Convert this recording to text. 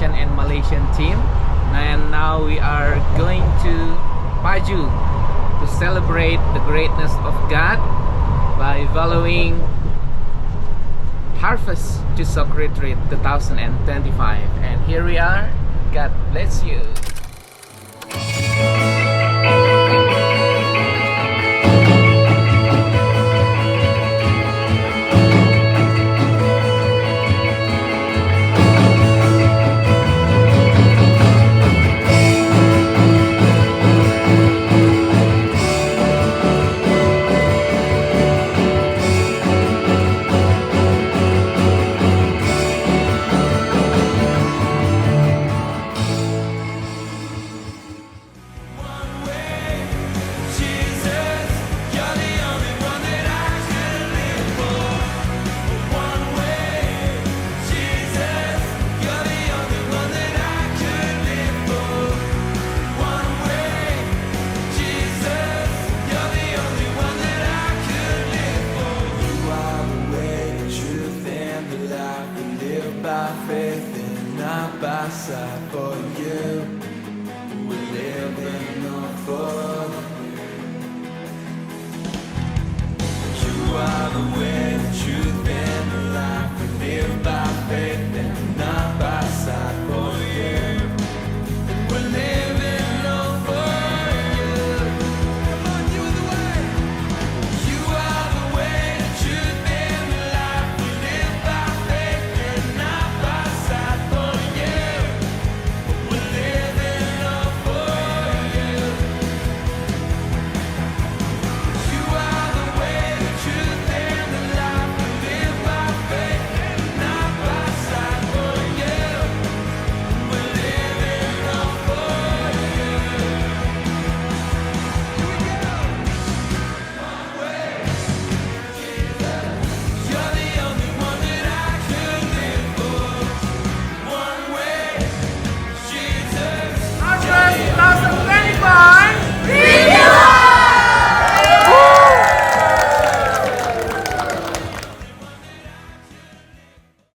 Indonesian and Malaysian team, and now we are going to Paju to celebrate the greatness of God by following Harvest to Sock Retreat 2025. And here we are. God bless you. By faith and not by sight. For you, we live and not for you. You are the way.